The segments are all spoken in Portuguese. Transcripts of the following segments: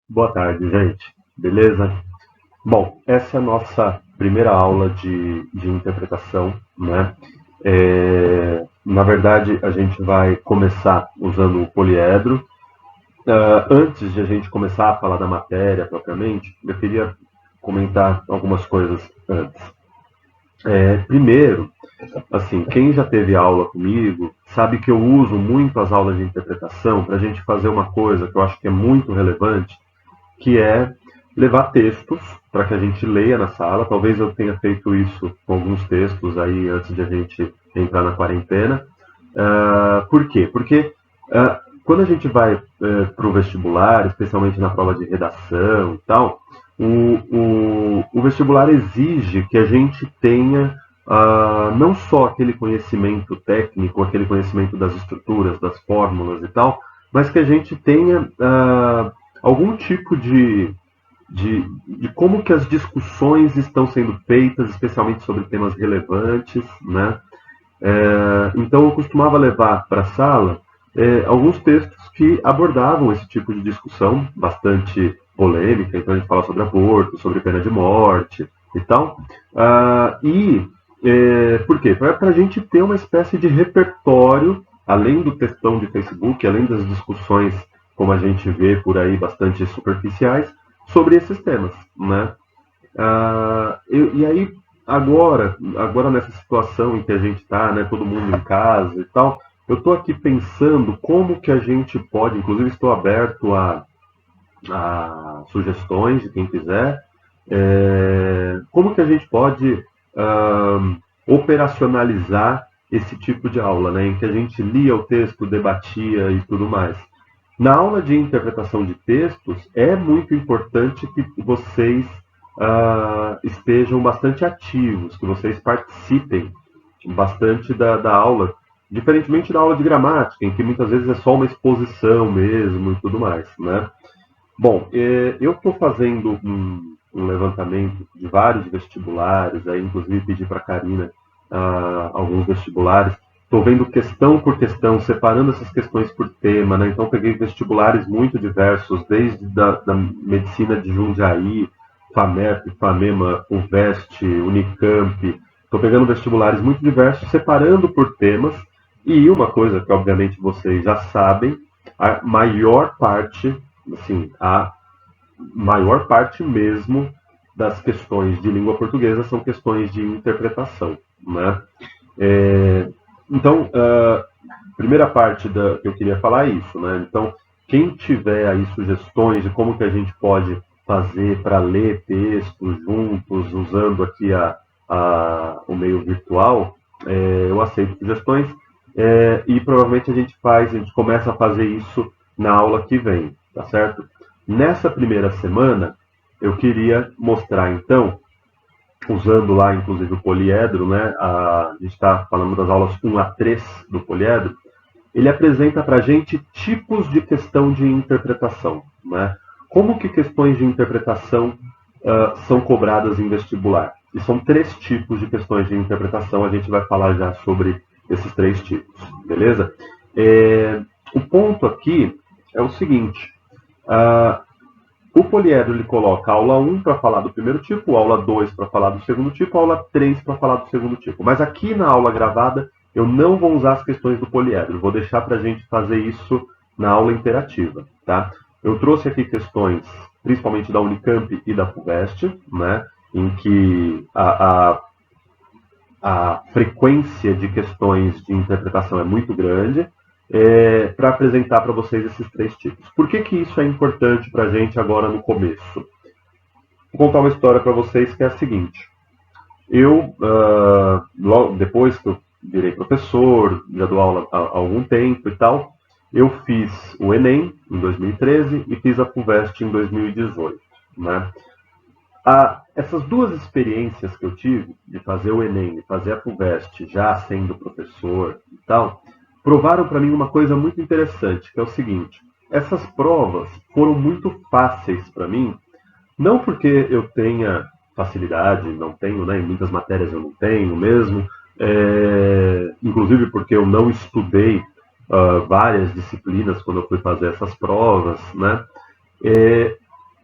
Boa tarde, gente. Beleza? Bom, essa é a nossa primeira aula de interpretação, né? Na verdade, a gente vai começar usando o poliedro. Antes de a gente começar a falar da matéria propriamente, eu queria comentar algumas coisas antes. Primeiro, assim, quem já teve aula comigo sabe que eu uso muito as aulas de interpretação para a gente fazer uma coisa que eu acho que é muito relevante, que é levar textos para que a gente leia na sala. Talvez eu tenha feito isso com alguns textos aí antes de a gente entrar na quarentena. Por quê? Porque quando a gente vai para o vestibular, especialmente na prova de redação e tal, o vestibular exige que a gente tenha não só aquele conhecimento técnico, aquele conhecimento das estruturas, das fórmulas e tal, mas que a gente tenha algum tipo de como que as discussões estão sendo feitas, especialmente sobre temas relevantes, né? Então eu costumava levar para a sala alguns textos que abordavam esse tipo de discussão bastante polêmica. Então a gente fala sobre aborto, sobre pena de morte e tal. Por quê? Para a gente ter uma espécie de repertório, além do textão de Facebook, além das discussões como a gente vê por aí bastante superficiais, sobre esses temas, né? E aí, agora nessa situação em que a gente está, né, todo mundo em casa e tal, eu estou aqui pensando como que a gente pode, inclusive estou aberto a sugestões de quem quiser, como que a gente pode operacionalizar esse tipo de aula, né, em que a gente lia o texto, debatia e tudo mais. Na aula de interpretação de textos, é muito importante que vocês estejam bastante ativos, que vocês participem bastante da aula, diferentemente da aula de gramática, em que muitas vezes é só uma exposição mesmo e tudo mais, né? Bom, eu estou fazendo um levantamento de vários vestibulares, aí inclusive pedi para a Karina alguns vestibulares. Estou vendo questão por questão, separando essas questões por tema, né? Então peguei vestibulares muito diversos, desde da medicina de Jundiaí, FAMEP, FAMEMA, UVEST, Unicamp. Estou pegando vestibulares muito diversos, separando por temas. E uma coisa que obviamente vocês já sabem, a maior parte, assim, a maior parte mesmo das questões de língua portuguesa são questões de interpretação, né? É, então, primeira parte que eu queria falar é isso, né? Então, quem tiver aí sugestões de como que a gente pode fazer para ler textos juntos, usando aqui o meio virtual, eu aceito sugestões e provavelmente a gente começa a fazer isso na aula que vem, tá certo? Nessa primeira semana, eu queria mostrar então, usando lá inclusive o poliedro, né? A gente está falando das aulas 1 a 3 do poliedro. Ele apresenta para a gente tipos de questão de interpretação, né? Como que questões de interpretação são cobradas em vestibular? E são três tipos de questões de interpretação, a gente vai falar já sobre esses três tipos, beleza? O ponto aqui é o seguinte, o poliedro ele coloca a aula 1 para falar do primeiro tipo, a aula 2 para falar do segundo tipo, a aula 3 para falar do segundo tipo. Mas aqui na aula gravada eu não vou usar as questões do poliedro, vou deixar para a gente fazer isso na aula interativa. Tá? Eu trouxe aqui questões, principalmente da Unicamp e da FUVEST, né, em que a frequência de questões de interpretação é muito grande, para apresentar para vocês esses três tipos. Por que isso é importante para a gente agora no começo? Vou contar uma história para vocês que é a seguinte. Eu, logo depois que eu virei professor, já dou aula há algum tempo e tal, eu fiz o Enem em 2013 e fiz a FUVEST em 2018. Né? Essas duas experiências que eu tive, de fazer o Enem e fazer a FUVEST já sendo professor e tal, provaram para mim uma coisa muito interessante, que é o seguinte: essas provas foram muito fáceis para mim, não porque eu tenha facilidade, não tenho, né, em muitas matérias eu não tenho mesmo, inclusive porque eu não estudei várias disciplinas quando eu fui fazer essas provas, né?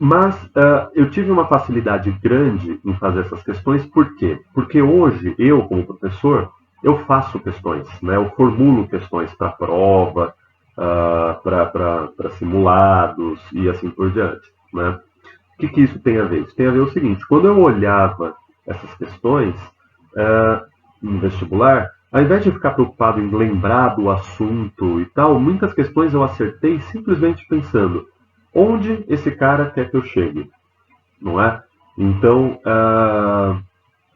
Mas eu tive uma facilidade grande em fazer essas questões, por quê? Porque hoje, eu, como professor, eu faço questões, né? Eu formulo questões para prova, para simulados e assim por diante, né? O que isso tem a ver? Isso tem a ver o seguinte, quando eu olhava essas questões no vestibular, ao invés de ficar preocupado em lembrar do assunto e tal, muitas questões eu acertei simplesmente pensando onde esse cara quer que eu chegue, não é? Então,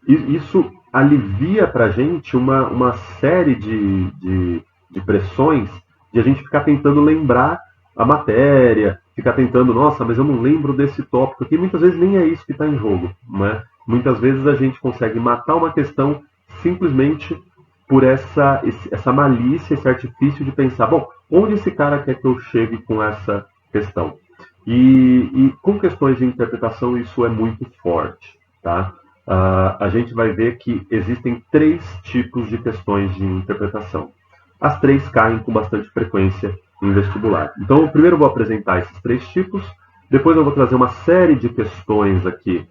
isso alivia para a gente uma série de pressões de a gente ficar tentando lembrar a matéria, ficar tentando, nossa, mas eu não lembro desse tópico aqui. Muitas vezes nem é isso que está em jogo, não é? Muitas vezes a gente consegue matar uma questão simplesmente por essa malícia, esse artifício de pensar, bom, onde esse cara quer que eu chegue com essa questão? E com questões de interpretação isso é muito forte, tá? A gente vai ver que existem três tipos de questões de interpretação. As três caem com bastante frequência em vestibular. Então, primeiro eu vou apresentar esses três tipos, depois eu vou trazer uma série de questões aqui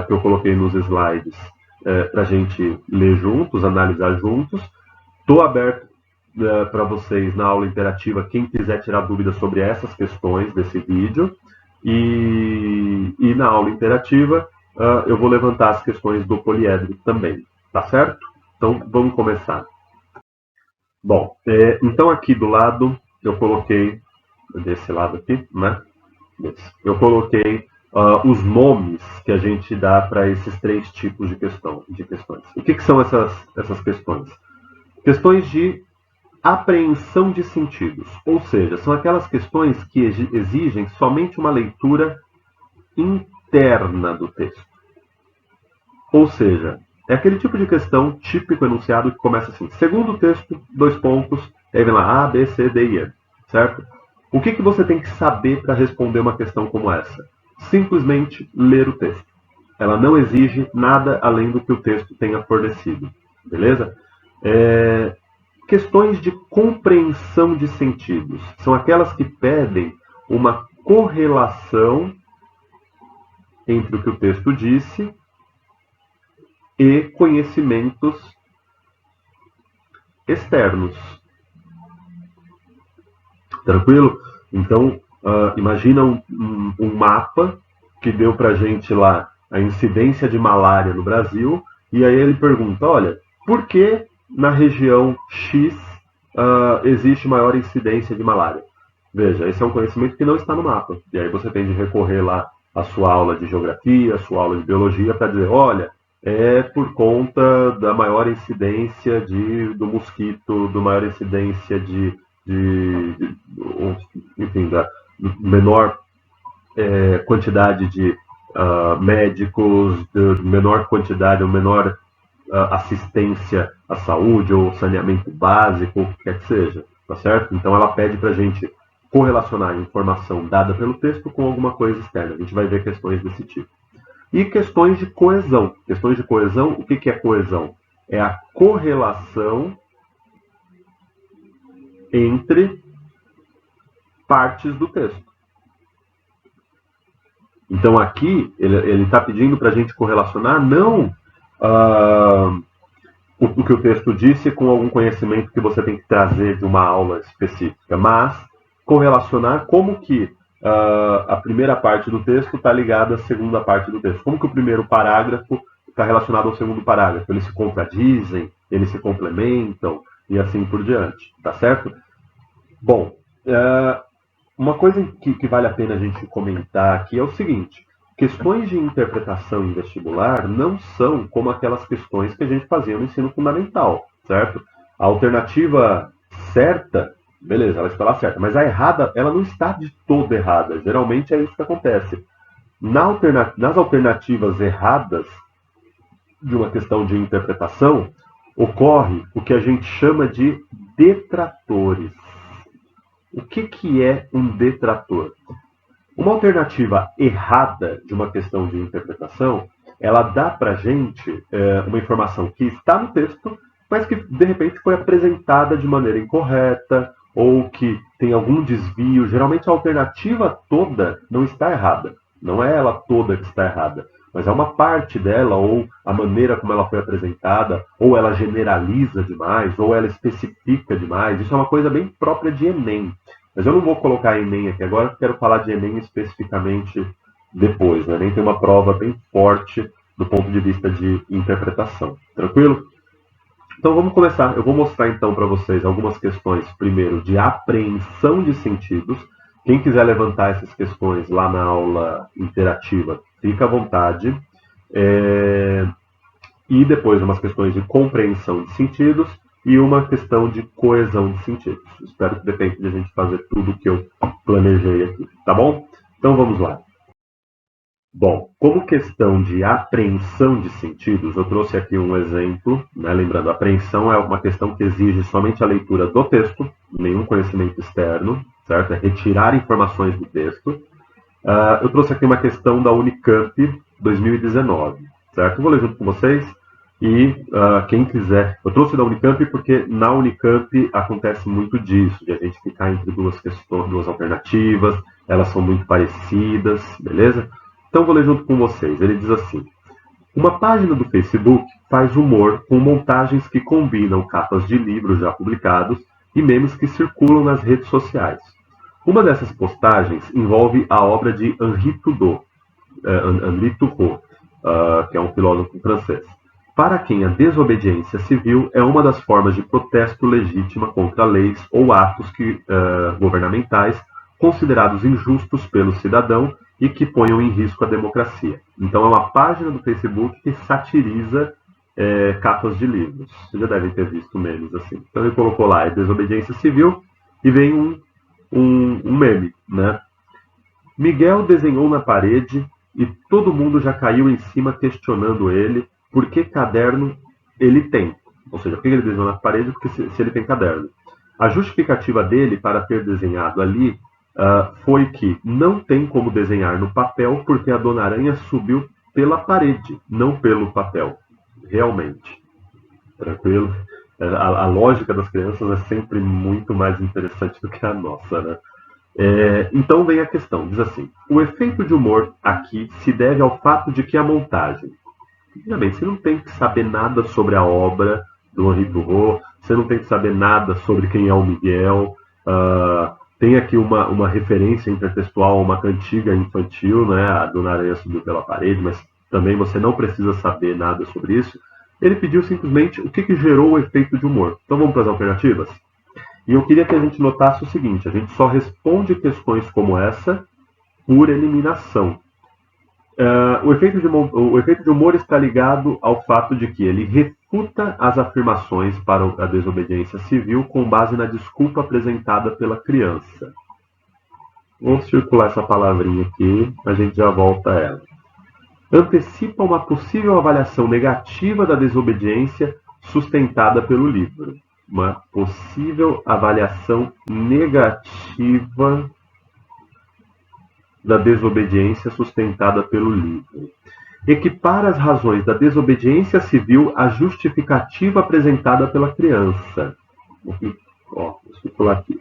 que eu coloquei nos slides para a gente ler juntos, analisar juntos. Estou aberto para vocês na aula interativa, quem quiser tirar dúvidas sobre essas questões desse vídeo. E na aula interativa eu vou levantar as questões do poliedro também, tá certo? Então vamos começar. Bom, então aqui do lado eu coloquei, desse lado aqui, né? Eu coloquei os nomes que a gente dá para esses três tipos de questões. O que são essas questões? Questões de apreensão de sentidos, ou seja, são aquelas questões que exigem somente uma leitura interna do texto. Ou seja, é aquele tipo de questão típico enunciado que começa assim, segundo o texto, 2 pontos, aí vem lá A, B, C, D e E, certo? O que você tem que saber para responder uma questão como essa? Simplesmente ler o texto. Ela não exige nada além do que o texto tenha fornecido, beleza? Questões de compreensão de sentidos. São aquelas que pedem uma correlação entre o que o texto disse e conhecimentos externos. Tranquilo? Então, imagina um mapa que deu para a gente lá a incidência de malária no Brasil, e aí ele pergunta, olha, por que na região X existe maior incidência de malária? Veja, esse é um conhecimento que não está no mapa. E aí você tem de recorrer lá à sua aula de geografia, à sua aula de biologia, para dizer, olha, é por conta da maior incidência do mosquito, da maior incidência enfim, da menor quantidade de médicos, de menor quantidade ou menor assistência à saúde ou saneamento básico, o que quer que seja, tá certo? Então ela pede para a gente correlacionar a informação dada pelo texto com alguma coisa externa. A gente vai ver questões desse tipo. E questões de coesão. Questões de coesão, o que é coesão? É a correlação entre partes do texto. Então aqui ele está pedindo para a gente correlacionar não o que o texto disse com algum conhecimento que você tem que trazer de uma aula específica, mas correlacionar como que a primeira parte do texto está ligada à segunda parte do texto. Como que o primeiro parágrafo está relacionado ao segundo parágrafo? Eles se contradizem, eles se complementam e assim por diante, tá certo? Bom, uma coisa que vale a pena a gente comentar aqui é o seguinte, questões de interpretação em vestibular não são como aquelas questões que a gente fazia no ensino fundamental, certo? A alternativa certa, beleza, ela está lá certa, mas a errada, ela não está de todo errada. Geralmente é isso que acontece. Nas alternativas erradas de uma questão de interpretação, ocorre o que a gente chama de detratores. O que é um detrator? Uma alternativa errada de uma questão de interpretação, ela dá para a gente uma informação que está no texto, mas que de repente foi apresentada de maneira incorreta, ou que tem algum desvio. Geralmente a alternativa toda não está errada, Não é ela toda que está errada, mas é uma parte dela, ou a maneira como ela foi apresentada, ou ela generaliza demais, ou ela especifica demais. Isso é uma coisa bem própria de Enem. Mas eu não vou colocar Enem aqui agora, porque quero falar de Enem especificamente depois. Né? Enem tem uma prova bem forte do ponto de vista de interpretação. Tranquilo? Então vamos começar. Eu vou mostrar então para vocês algumas questões, primeiro, de apreensão de sentidos. Quem quiser levantar essas questões lá na aula interativa, fica à vontade. E depois umas questões de compreensão de sentidos e uma questão de coesão de sentidos. Espero que dê tempo de a gente fazer tudo o que eu planejei aqui, tá bom? Então vamos lá. Bom, como questão de apreensão de sentidos, eu trouxe aqui um exemplo, né? Lembrando, a apreensão é uma questão que exige somente a leitura do texto, nenhum conhecimento externo, certo? É retirar informações do texto. Eu trouxe aqui uma questão da Unicamp 2019, certo? Eu vou ler junto com vocês e quem quiser. Eu trouxe da Unicamp porque na Unicamp acontece muito disso, de a gente ficar entre duas questões, duas alternativas, elas são muito parecidas, beleza? Então vou ler junto com vocês. Ele diz assim: uma página do Facebook faz humor com montagens que combinam capas de livros já publicados e memes que circulam nas redes sociais. Uma dessas postagens envolve a obra de Henri Thoreau, que é um filósofo francês, para quem a desobediência civil é uma das formas de protesto legítima contra leis ou atos governamentais considerados injustos pelo cidadão e que ponham em risco a democracia. Então é uma página do Facebook que satiriza capas de livros. Vocês já devem ter visto memes assim. Então ele colocou lá, é desobediência civil, e vem um meme, né? Miguel desenhou na parede e todo mundo já caiu em cima questionando ele por que caderno ele tem. Ou seja, por que ele desenhou na parede? Porque se ele tem caderno. A justificativa dele para ter desenhado ali foi que não tem como desenhar no papel porque a Dona Aranha subiu pela parede, não pelo papel. Realmente. Tranquilo? A lógica das crianças é sempre muito mais interessante do que a nossa, né? Então vem a questão, diz assim: o efeito de humor aqui se deve ao fato de que a montagem... Veja bem, você não tem que saber nada sobre a obra do Henri Thoreau, você não tem que saber nada sobre quem é o Miguel. Tem aqui uma referência intertextual a uma cantiga infantil, né? A Dona Aranha subiu pela parede, mas também você não precisa saber nada sobre isso. Ele pediu simplesmente o que gerou o efeito de humor. Então vamos para as alternativas? E eu queria que a gente notasse o seguinte: a gente só responde questões como essa por eliminação. O efeito de humor está ligado ao fato de que ele refuta as afirmações para a desobediência civil com base na desculpa apresentada pela criança. Vamos circular essa palavrinha aqui, a gente já volta a ela. Antecipa uma possível avaliação negativa da desobediência sustentada pelo livro. Uma possível avaliação negativa da desobediência sustentada pelo livro. Equipara as razões da desobediência civil à justificativa apresentada pela criança. Vou circular aqui.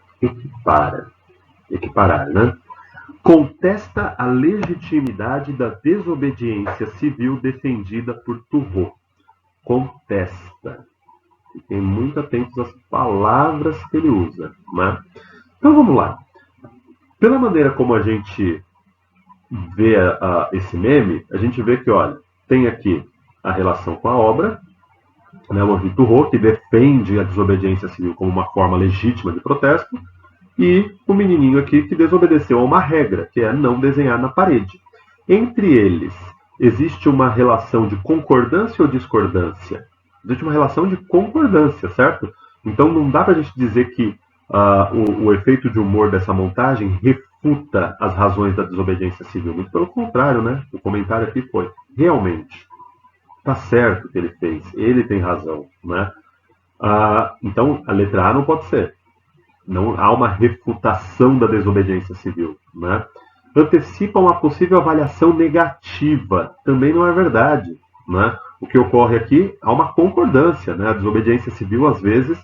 Equiparar, né? Contesta a legitimidade da desobediência civil defendida por Thoreau. Contesta. Fiquem muito atentos às palavras que ele usa, né? Então vamos lá. Pela maneira como a gente vê esse meme, a gente vê que, olha, tem aqui a relação com a obra, né, o Henri Thoreau, que defende a desobediência civil como uma forma legítima de protesto, e o menininho aqui que desobedeceu a uma regra, que é não desenhar na parede. Entre eles, existe uma relação de concordância ou discordância? Existe uma relação de concordância, certo? Então não dá para a gente dizer que o efeito de humor dessa montagem refuta as razões da desobediência civil. Muito pelo contrário, né? O comentário aqui foi: realmente, tá certo o que ele fez, ele tem razão, né? Então a letra A não pode ser. Não há uma refutação da desobediência civil, né? Antecipa uma possível avaliação negativa. Também não é verdade, né? O que ocorre aqui, há uma concordância, né? A desobediência civil, às vezes,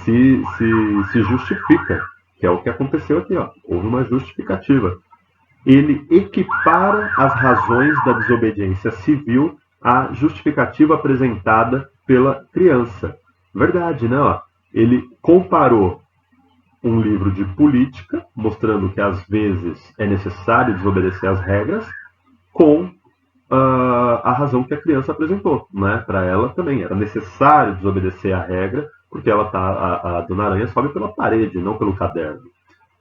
se justifica, que é o que aconteceu aqui, ó. Houve uma justificativa. ele equipara as razões da desobediência civil à justificativa apresentada pela criança. Verdade, né? Ó, ele comparou um livro de política, mostrando que às vezes é necessário desobedecer às regras, com a razão que a criança apresentou, né? Para ela também era necessário desobedecer à regra, porque ela a Dona Aranha sobe pela parede, não pelo caderno.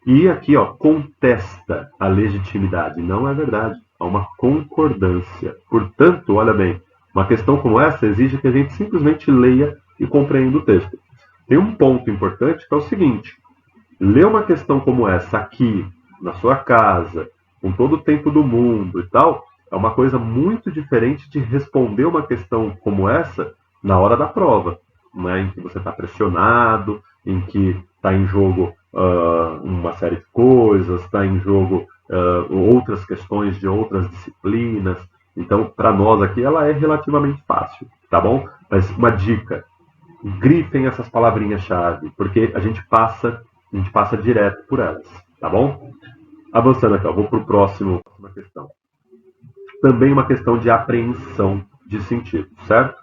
E aqui, ó, contesta a legitimidade. Não é verdade. Há uma concordância. Portanto, olha bem, uma questão como essa exige que a gente simplesmente leia e compreenda o texto. Tem um ponto importante que é o seguinte: ler uma questão como essa aqui, na sua casa, com todo o tempo do mundo e tal, é uma coisa muito diferente de responder uma questão como essa na hora da prova, né? Em que você está pressionado, em que está em jogo uma série de coisas, está em jogo outras questões de outras disciplinas. Então, para nós aqui, ela é relativamente fácil, tá bom? Mas uma dica: grifem essas palavrinhas-chave, porque a gente passa direto por elas, tá bom? Avançando aqui, ó, vou para a próxima questão. Também uma questão de apreensão de sentido, certo?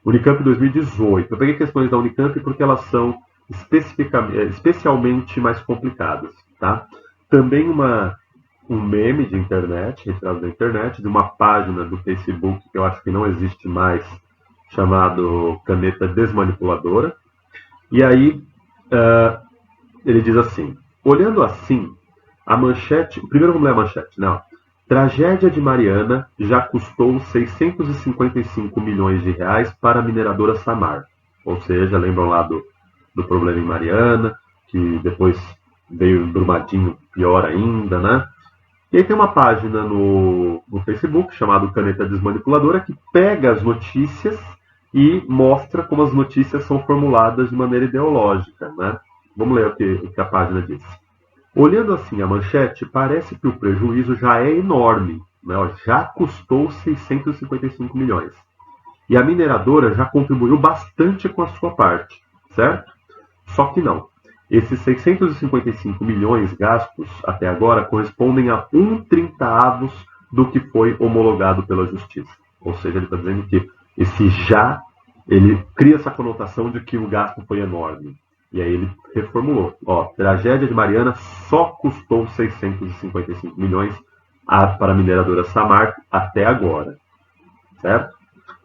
Unicamp 2018. Eu peguei questões da Unicamp porque elas são especialmente mais complicadas, tá? Também um meme de internet, retirado da internet, de uma página do Facebook que eu acho que não existe mais, chamado Caneta Desmanipuladora. E aí ele diz assim: olhando assim, a manchete. Primeiro vamos ler a manchete, né? Tragédia de Mariana já custou 655 milhões de reais para a mineradora Samar. Ou seja, lembram lá do problema em Mariana, que depois veio em Brumadinho, pior ainda, né? E aí tem uma página no Facebook chamada Caneta Desmanipuladora que pega as notícias e mostra como as notícias são formuladas de maneira ideológica, né? Vamos ler o que a página diz. Olhando assim a manchete, parece que o prejuízo já é enorme, né? Já custou 655 milhões. E a mineradora já contribuiu bastante com a sua parte, certo? Só que não. Esses 655 milhões gastos até agora correspondem a 1/30 do que foi homologado pela Justiça. Ou seja, ele está dizendo que esse já, ele cria essa conotação de que o gasto foi enorme. E aí ele reformulou. Ó, tragédia de Mariana só custou 655 milhões para a mineradora Samarco até agora. Certo?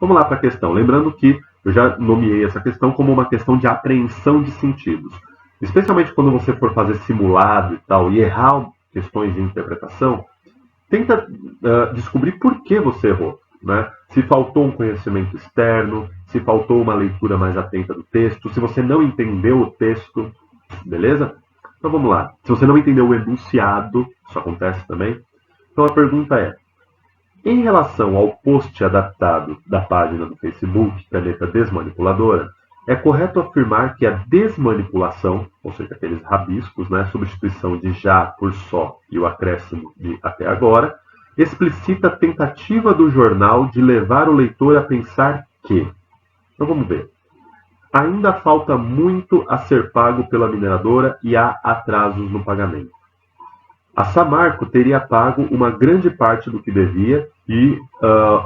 Vamos lá para a questão. Lembrando que eu já nomeei essa questão como uma questão de apreensão de sentidos. Especialmente quando você for fazer simulado e tal, e errar questões de interpretação, tenta descobrir por que você errou. Né? Se faltou um conhecimento externo, se faltou uma leitura mais atenta do texto, se você não entendeu o texto, beleza? Então vamos lá. Se você não entendeu o enunciado, isso acontece também. Então a pergunta é: em relação ao post adaptado da página do Facebook, Caneta Desmanipuladora, é correto afirmar que a desmanipulação, ou seja, aqueles rabiscos, né, substituição de já por só e o acréscimo de até agora, explicita a tentativa do jornal de levar o leitor a pensar que... Então vamos ver. Ainda falta muito a ser pago pela mineradora e há atrasos no pagamento. A Samarco teria pago uma grande parte do que devia e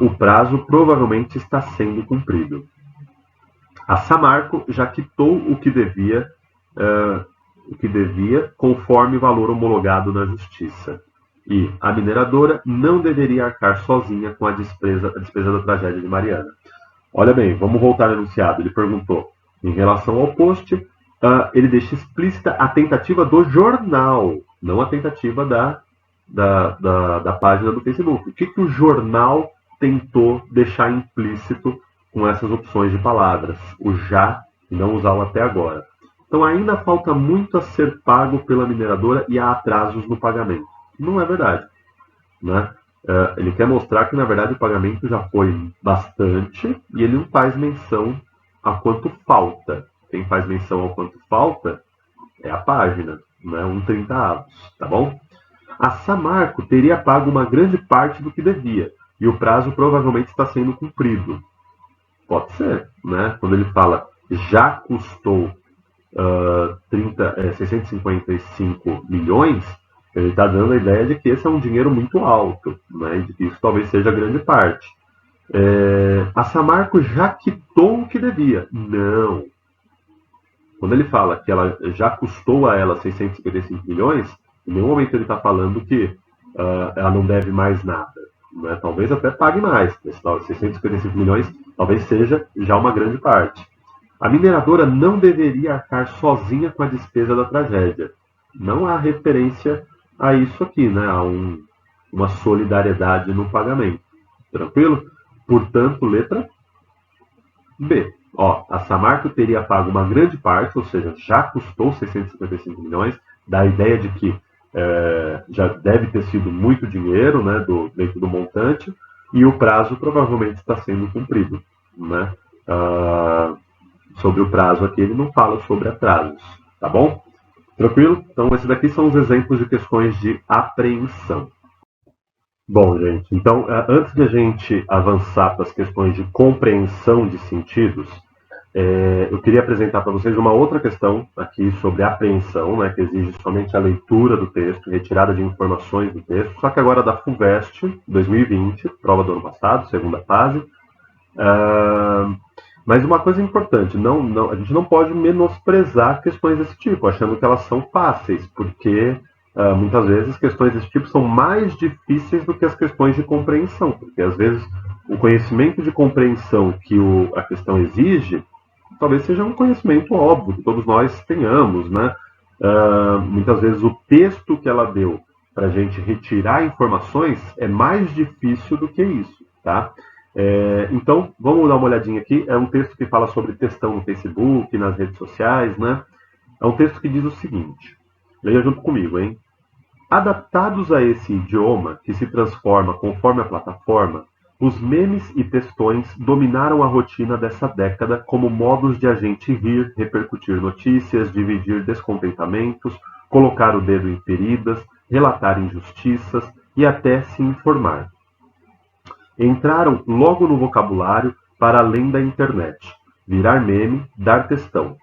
o prazo provavelmente está sendo cumprido. A Samarco já quitou o que devia conforme o valor homologado na Justiça. E a mineradora não deveria arcar sozinha com a despesa da tragédia de Mariana. Olha bem, vamos voltar ao enunciado. Ele perguntou, em relação ao post, ele deixa explícita a tentativa do jornal, não a tentativa da página do Facebook. O que o jornal tentou deixar implícito com essas opções de palavras? O já e não usar o até agora. Então ainda falta muito a ser pago pela mineradora e há atrasos no pagamento. Não é verdade. Né? Ele quer mostrar que, na verdade, o pagamento já foi bastante e ele não faz menção a quanto falta. Quem faz menção ao quanto falta é a página, né? 1/30, tá bom? A Samarco teria pago uma grande parte do que devia e o prazo provavelmente está sendo cumprido. Pode ser, né? Quando ele fala já custou 655 milhões, Ele está dando a ideia de que esse é um dinheiro muito alto, né? De que isso talvez seja grande parte. A Samarco já quitou o que devia. Não. Quando ele fala que ela já custou a ela 655 milhões, em nenhum momento ele está falando que ela não deve mais nada. Né? Talvez até pague mais. Esses 655 milhões talvez seja já uma grande parte. A mineradora não deveria arcar sozinha com a despesa da tragédia. Não há referência a isso aqui, né? A uma solidariedade no pagamento. Tranquilo? Portanto, letra B. Ó, a Samarco teria pago uma grande parte, ou seja, já custou 655 milhões, da ideia de que já deve ter sido muito dinheiro, né, dentro do montante, e o prazo provavelmente está sendo cumprido. Né? Sobre o prazo aqui, ele não fala sobre atrasos, tá bom? Tranquilo? Então, esses daqui são os exemplos de questões de apreensão. Bom, gente, então, antes de a gente avançar para as questões de compreensão de sentidos, eu queria apresentar para vocês uma outra questão aqui sobre apreensão, né, que exige somente a leitura do texto, retirada de informações do texto, só que agora da FUVEST 2020, prova do ano passado, segunda fase. Mas uma coisa importante, a gente não pode menosprezar questões desse tipo, achando que elas são fáceis, porque muitas vezes questões desse tipo são mais difíceis do que as questões de compreensão, porque às vezes o conhecimento de compreensão que a questão exige talvez seja um conhecimento óbvio que todos nós tenhamos, né? Muitas vezes o texto que ela deu para a gente retirar informações é mais difícil do que isso, tá? Então, vamos dar uma olhadinha aqui. É um texto que fala sobre textão no Facebook, nas redes sociais, né? É um texto que diz o seguinte, leia junto comigo, hein? Adaptados a esse idioma, que se transforma conforme a plataforma, os memes e textões dominaram a rotina dessa década como modos de a gente rir, repercutir notícias, dividir descontentamentos, colocar o dedo em feridas, relatar injustiças e até se informar. Entraram logo no vocabulário para além da internet. Virar meme, dar textão.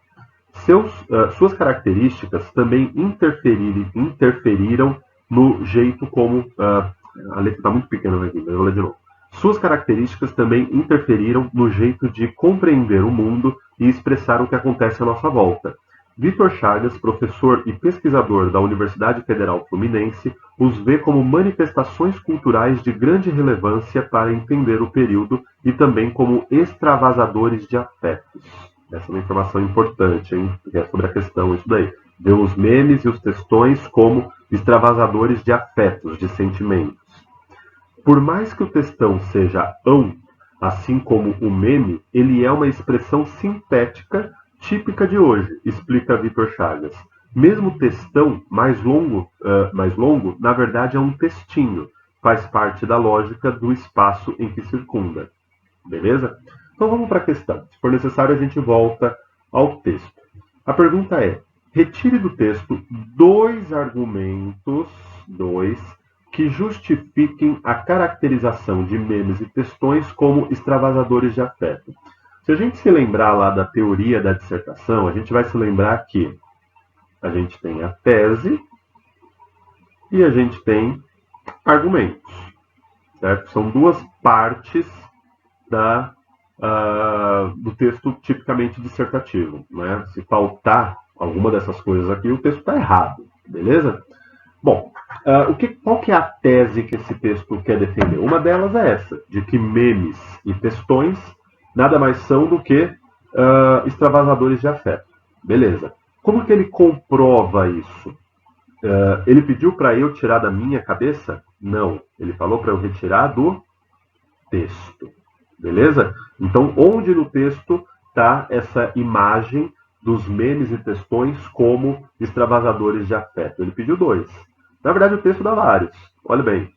Suas características também interferiram no jeito como... a letra está muito pequena aqui, mas eu vou ler de novo. Suas características também interferiram no jeito de compreender o mundo e expressar o que acontece à nossa volta. Vitor Chagas, professor e pesquisador da Universidade Federal Fluminense, os vê como manifestações culturais de grande relevância para entender o período e também como extravasadores de afetos. Essa é uma informação importante, hein? Porque é sobre a questão isso daí. Vê os memes e os textões como extravasadores de afetos, de sentimentos. Por mais que o textão seja assim como o meme, ele é uma expressão sintética típica de hoje, explica Vitor Chagas. Mesmo o textão mais longo, na verdade é um textinho, faz parte da lógica do espaço em que circunda. Beleza? Então vamos para a questão. Se for necessário, a gente volta ao texto. A pergunta é: retire do texto dois argumentos, que justifiquem a caracterização de memes e textões como extravasadores de afeto. Se a gente se lembrar lá da teoria da dissertação, a gente vai se lembrar que a gente tem a tese e a gente tem argumentos, certo? São duas partes do texto tipicamente dissertativo, né? Se faltar alguma dessas coisas aqui, o texto está errado, beleza? Bom, qual que é a tese que esse texto quer defender? Uma delas é essa, de que memes e textões nada mais são do que extravasadores de afeto. Beleza. Como que ele comprova isso? Ele pediu para eu tirar da minha cabeça? Não. Ele falou para eu retirar do texto. Beleza? Então, onde no texto está essa imagem dos memes e textões como extravasadores de afeto? Ele pediu dois. Na verdade, o texto dá vários. Olha bem.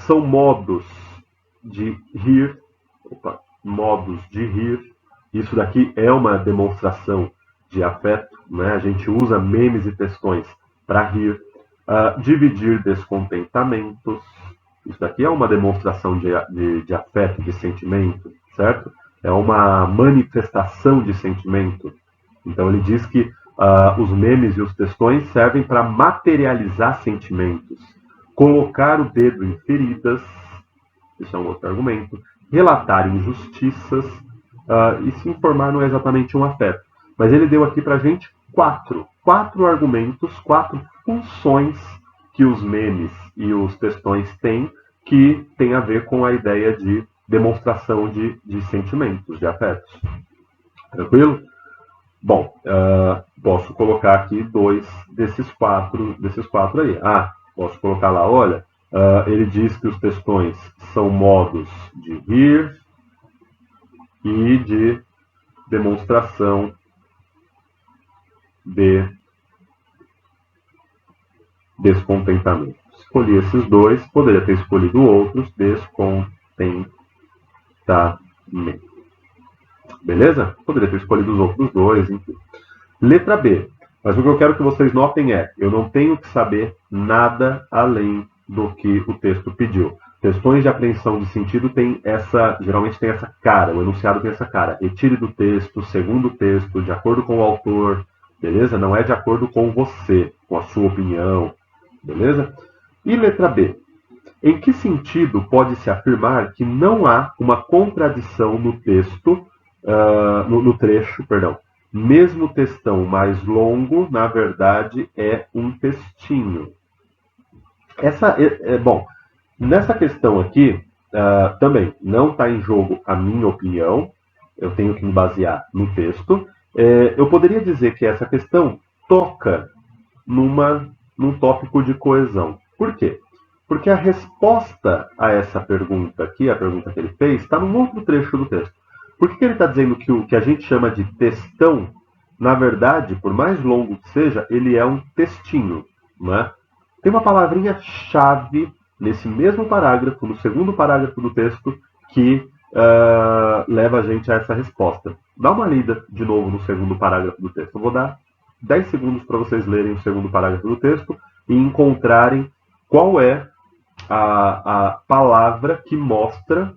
São modos de rir. Modos de rir. Isso daqui é uma demonstração de afeto, né? A gente usa memes e textões para rir. Dividir descontentamentos. Isso daqui é uma demonstração de afeto, de sentimento, certo? É uma manifestação de sentimento. Então ele diz que Os memes e os textões servem para materializar sentimentos, colocar o dedo em feridas, isso é um outro argumento, relatar injustiças, e se informar não é exatamente um afeto. Mas ele deu aqui para a gente quatro argumentos, quatro funções que os memes e os textões têm, que tem a ver com a ideia de demonstração de sentimentos, de afetos. Tranquilo? Bom, posso colocar aqui dois desses quatro aí. Posso colocar lá, olha, ele diz que os textões são modos de rir e de demonstração de descontentamento. Escolhi esses dois, poderia ter escolhido outros, descontentamento. Beleza? Poderia ter escolhido os outros dois, enfim. Letra B. Mas o que eu quero que vocês notem é, eu não tenho que saber nada além do que o texto pediu. Questões de apreensão de sentido geralmente tem essa cara, o enunciado tem essa cara. Retire do texto, segundo o texto, de acordo com o autor, beleza? Não é de acordo com você, com a sua opinião, beleza? E letra B. Em que sentido pode-se afirmar que não há uma contradição no texto, no trecho, perdão? Mesmo textão mais longo, na verdade, é um textinho. Bom, nessa questão aqui, também não está em jogo a minha opinião, eu tenho que me basear no texto. Eu poderia dizer que essa questão toca num tópico de coesão. Por quê? Porque a resposta a essa pergunta aqui, a pergunta que ele fez, está num outro trecho do texto. Por que ele está dizendo que o que a gente chama de textão, na verdade, por mais longo que seja, ele é um textinho, né? Tem uma palavrinha-chave nesse mesmo parágrafo, no segundo parágrafo do texto, que leva a gente a essa resposta. Dá uma lida de novo no segundo parágrafo do texto. Eu vou dar 10 segundos para vocês lerem o segundo parágrafo do texto e encontrarem qual é a palavra que mostra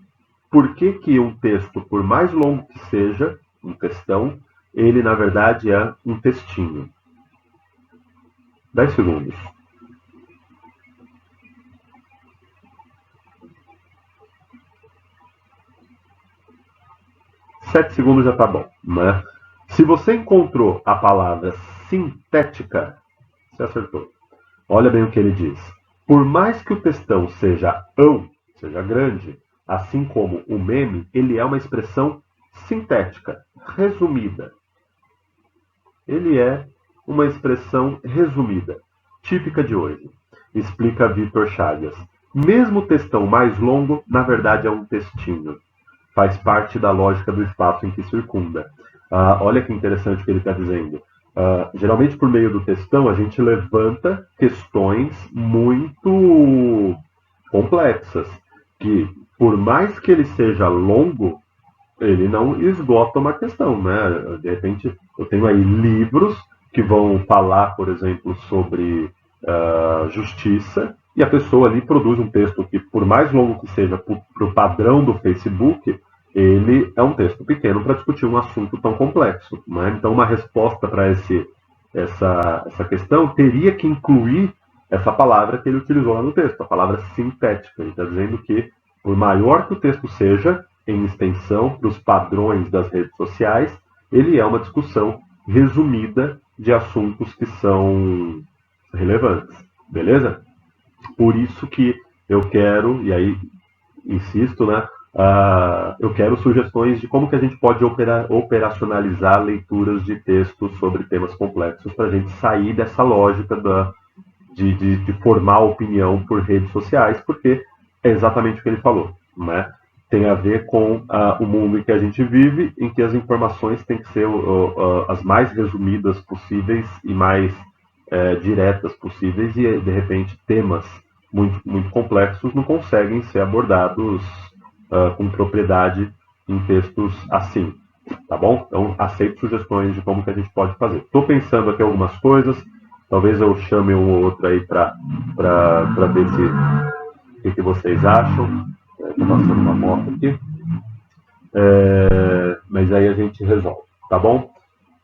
por que um texto, por mais longo que seja, um textão, ele na verdade é um textinho. 10 segundos. Sete segundos já está bom, né? Se você encontrou a palavra sintética, você acertou. Olha bem o que ele diz. Por mais que o textão seja grande, assim como o meme, ele é uma expressão sintética, resumida. Ele é uma expressão resumida, típica de hoje. Explica Vitor Chagas. Mesmo o textão mais longo, na verdade é um textinho. Faz parte da lógica do espaço em que circunda. Olha que interessante o que ele está dizendo. Geralmente, por meio do textão, a gente levanta questões muito complexas, que, por mais que ele seja longo, ele não esgota uma questão, né? De repente, eu tenho aí livros que vão falar, por exemplo, sobre justiça, e a pessoa ali produz um texto que, por mais longo que seja para o padrão do Facebook, ele é um texto pequeno para discutir um assunto tão complexo, né? Então, uma resposta para essa questão teria que incluir essa palavra que ele utilizou lá no texto, a palavra sintética. Ele está dizendo que, por maior que o texto seja, em extensão para os padrões das redes sociais, ele é uma discussão resumida de assuntos que são relevantes. Beleza? Por isso que eu quero, e aí insisto, né? Eu quero sugestões de como que a gente pode operacionalizar leituras de textos sobre temas complexos para a gente sair dessa lógica de formar opinião por redes sociais, porque é exatamente o que ele falou, né? Tem a ver com o mundo em que a gente vive, em que as informações têm que ser as mais resumidas possíveis e mais diretas possíveis, e de repente temas muito, muito complexos não conseguem ser abordados com propriedade em textos assim, tá bom? Então, aceito sugestões de como que a gente pode fazer. Estou pensando aqui algumas coisas, talvez eu chame um ou outro aí para ver o que vocês acham. Estou passando uma moto aqui. Mas aí a gente resolve, tá bom?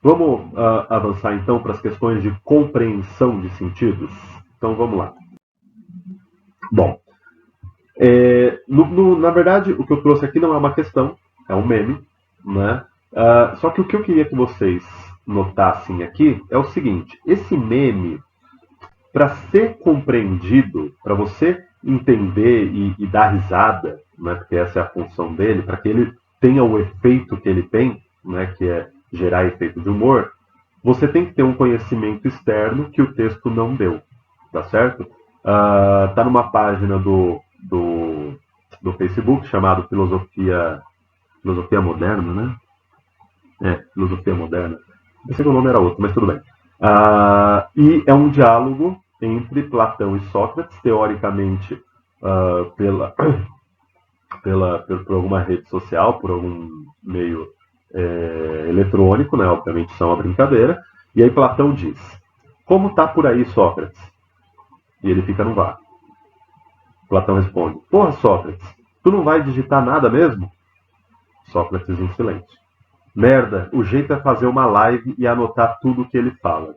Vamos avançar então para as questões de compreensão de sentidos? Então vamos lá. Bom, na verdade, o que eu trouxe aqui não é uma questão, é um meme, né? Só que o que eu queria que vocês notassem aqui é o seguinte: esse meme, para ser compreendido, para você entender e dar risada, né? Porque essa é a função dele, para que ele tenha o efeito que ele tem, né? Que é gerar efeito de humor, você tem que ter um conhecimento externo que o texto não deu, tá certo? Tá numa página do Facebook chamado Filosofia Moderna, né? Filosofia Moderna. Pensei que o nome era outro, mas tudo bem. E é um diálogo entre Platão e Sócrates, teoricamente por alguma rede social, por algum meio eletrônico, né? Obviamente isso é uma brincadeira. E aí Platão diz: como tá por aí, Sócrates? E ele fica no vácuo. Platão responde: porra, Sócrates, tu não vai digitar nada mesmo? Sócrates em silêncio. Merda, o jeito é fazer uma live e anotar tudo o que ele fala.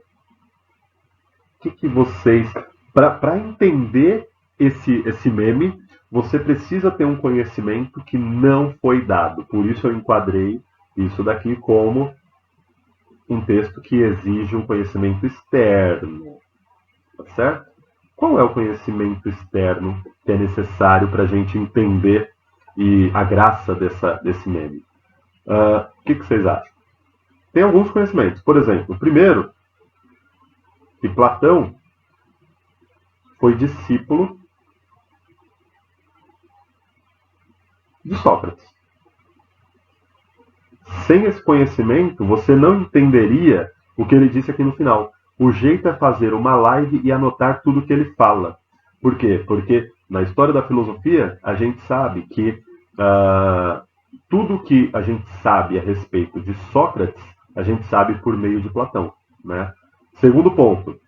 O que vocês. Para entender esse meme, você precisa ter um conhecimento que não foi dado. Por isso eu enquadrei isso daqui como um texto que exige um conhecimento externo. Tá certo? Qual é o conhecimento externo que é necessário para a gente entender a graça desse meme? O que vocês acham? Tem alguns conhecimentos. Por exemplo, o primeiro, que Platão foi discípulo de Sócrates. Sem esse conhecimento, você não entenderia o que ele disse aqui no final. O jeito é fazer uma live e anotar tudo o que ele fala. Por quê? Porque na história da filosofia, a gente sabe que tudo que a gente sabe a respeito de Sócrates, a gente sabe por meio de Platão. Né? Segundo ponto,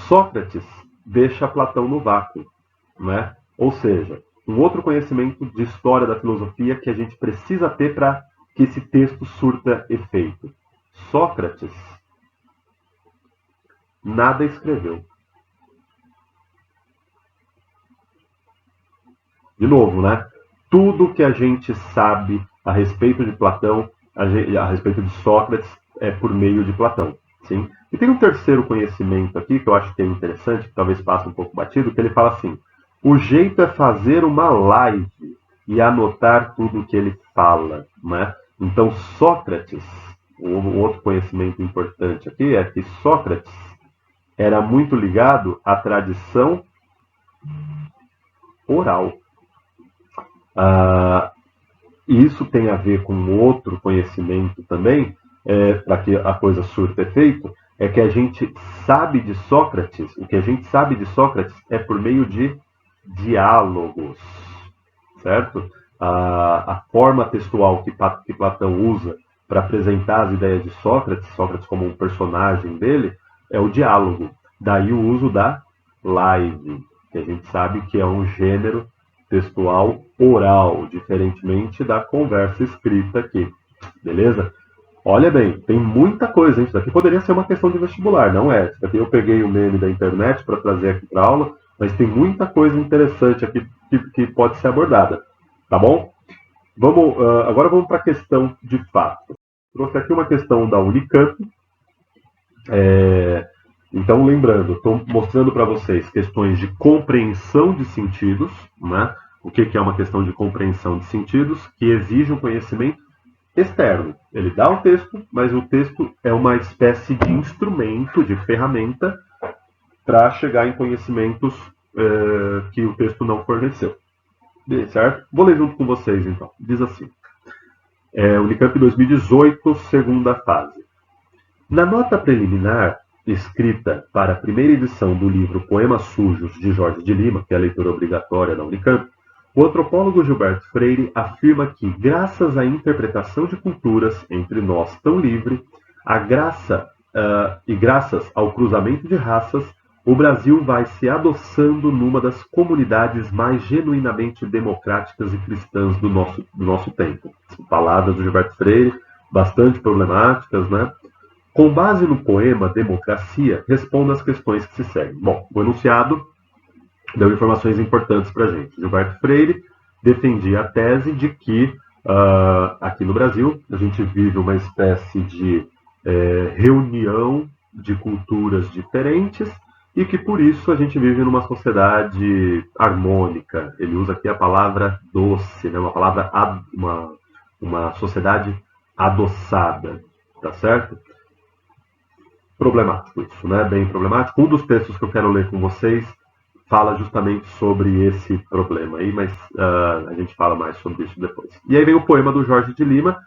Sócrates deixa Platão no vácuo. Né? Ou seja, um outro conhecimento de história da filosofia que a gente precisa ter para que esse texto surta efeito. Sócrates nada escreveu. De novo, né? Tudo que a gente sabe a respeito de Platão, a respeito de Sócrates, é por meio de Platão. Sim? E tem um terceiro conhecimento aqui que eu acho que é interessante, que talvez passe um pouco batido, que ele fala assim: o jeito é fazer uma live e anotar tudo o que ele fala. Né? Então, Sócrates, um outro conhecimento importante aqui é que Sócrates era muito ligado à tradição oral. Isso tem a ver com outro conhecimento também, para que a coisa surta efeito, é que a gente sabe de Sócrates, o que a gente sabe de Sócrates é por meio de diálogos, certo? A forma textual que Platão usa para apresentar as ideias de Sócrates, Sócrates como um personagem dele, é o diálogo. Daí o uso da live, que a gente sabe que é um gênero textual oral, diferentemente da conversa escrita aqui. Beleza? Olha bem, tem muita coisa, hein? Isso daqui poderia ser uma questão de vestibular, não é? Isso daqui eu peguei o meme da internet para trazer aqui para aula, mas tem muita coisa interessante aqui que pode ser abordada. Tá bom? Agora vamos para a questão de fato. Trouxe aqui uma questão da Unicamp. Então, lembrando, estou mostrando para vocês questões de compreensão de sentidos, né? O que é uma questão de compreensão de sentidos, que exige um conhecimento externo. Ele dá o texto, mas o texto é uma espécie de instrumento, de ferramenta, para chegar em conhecimentos que o texto não forneceu. Certo? Vou ler junto com vocês, então. Diz assim. Unicamp 2018, segunda fase. Na nota preliminar, escrita para a primeira edição do livro Poemas Sujos, de Jorge de Lima, que é a leitura obrigatória da Unicamp, o antropólogo Gilberto Freire afirma que, graças à interpretação de culturas entre nós tão livre, e graças ao cruzamento de raças, o Brasil vai se adoçando numa das comunidades mais genuinamente democráticas e cristãs do nosso tempo. Palavras do Gilberto Freire, bastante problemáticas, né? Com base no poema Democracia, responda as questões que se seguem. Bom, o enunciado deu informações importantes para a gente. Gilberto Freire defendia a tese de que aqui no Brasil a gente vive uma espécie de reunião de culturas diferentes e que por isso a gente vive numa sociedade harmônica. Ele usa aqui a palavra doce, né? Uma palavra uma sociedade adoçada, tá certo? Problemático isso, né? Bem problemático. Um dos textos que eu quero ler com vocês fala justamente sobre esse problema aí, mas a gente fala mais sobre isso depois. E aí vem o poema do Jorge de Lima,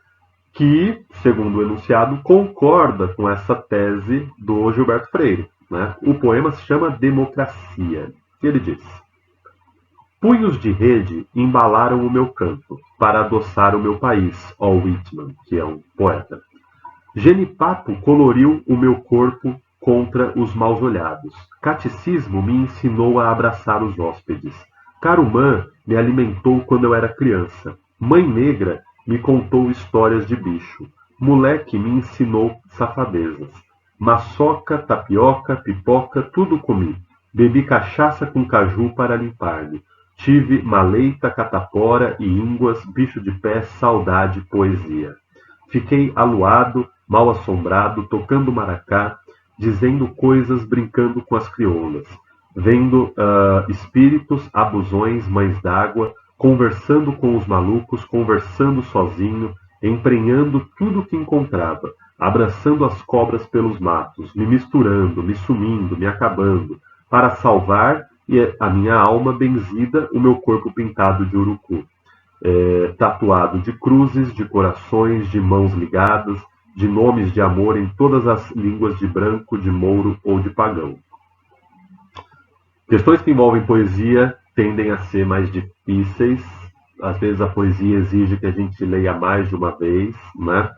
que, segundo o enunciado, concorda com essa tese do Gilberto Freire, né? O poema se chama Democracia. E ele diz: punhos de rede embalaram o meu canto para adoçar o meu país, ó Whitman, que é um poeta. Genipapo coloriu o meu corpo contra os maus-olhados. Catecismo me ensinou a abraçar os hóspedes. Carumã me alimentou quando eu era criança. Mãe Negra me contou histórias de bicho. Moleque me ensinou safadezas. Maçoca, tapioca, pipoca, tudo comi. Bebi cachaça com caju para limpar-me. Tive maleita, catapora e ínguas, bicho de pé, saudade, poesia. Fiquei aluado, mal assombrado, tocando maracá, dizendo coisas, brincando com as crioulas, vendo espíritos, abusões, mães d'água, conversando com os malucos, conversando sozinho, emprenhando tudo que encontrava, abraçando as cobras pelos matos, me misturando, me sumindo, me acabando, para salvar a minha alma benzida, o meu corpo pintado de urucu. Tatuado de cruzes, de corações, de mãos ligadas, de nomes de amor em todas as línguas de branco, de mouro ou de pagão. Questões que envolvem poesia tendem a ser mais difíceis. Às vezes a poesia exige que a gente leia mais de uma vez, né?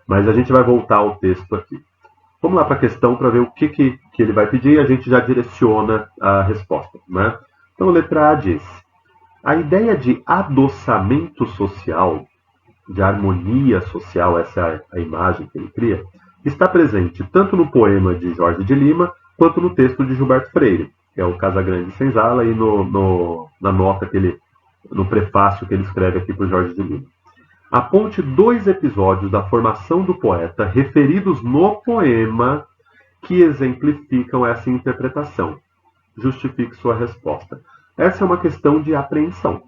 Mas a gente vai voltar ao texto aqui. Vamos lá para a questão para ver o que ele vai pedir e a gente já direciona a resposta, né? Então, a letra A diz: a ideia de adoçamento social, de harmonia social, essa é a imagem que ele cria, está presente tanto no poema de Jorge de Lima, quanto no texto de Gilberto Freire, que é o Casagrande Senzala, e na nota no prefácio que ele escreve aqui para o Jorge de Lima. Aponte 2 episódios da formação do poeta referidos no poema que exemplificam essa interpretação. Justifique sua resposta. Essa é uma questão de apreensão,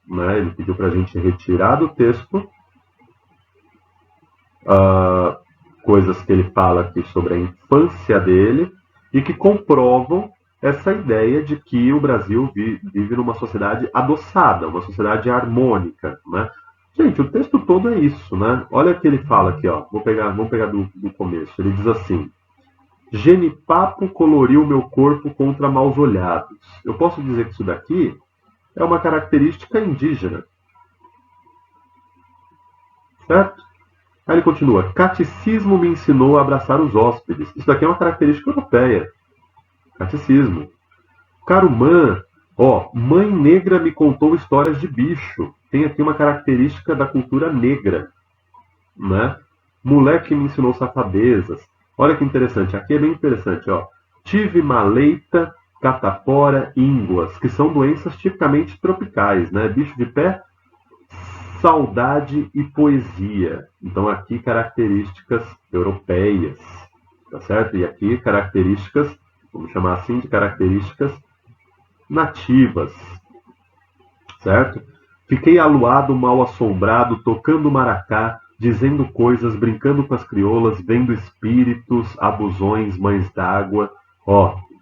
né? Ele pediu para a gente retirar do texto coisas que ele fala aqui sobre a infância dele e que comprovam essa ideia de que o Brasil vive numa sociedade adoçada, uma sociedade harmônica, né? Gente, o texto todo é isso, né? Olha o que ele fala aqui, ó. Vamos pegar do começo. Ele diz assim: genipapo coloriu meu corpo contra maus olhados. Eu posso dizer que isso daqui é uma característica indígena. Certo? Aí ele continua: catecismo me ensinou a abraçar os hóspedes. Isso daqui é uma característica europeia. Catecismo. Carumã, Mãe Negra me contou histórias de bicho. Tem aqui uma característica da cultura negra, né? Moleque me ensinou safadezas. Olha que interessante, aqui é bem interessante, ó. Tive maleita, catapora, ínguas, que são doenças tipicamente tropicais, né? Bicho de pé, saudade e poesia. Então aqui características europeias, tá certo? E aqui características, vamos chamar assim de características nativas, certo? Fiquei aluado, mal assombrado, tocando maracá, dizendo coisas, brincando com as crioulas, vendo espíritos, abusões, mães d'água.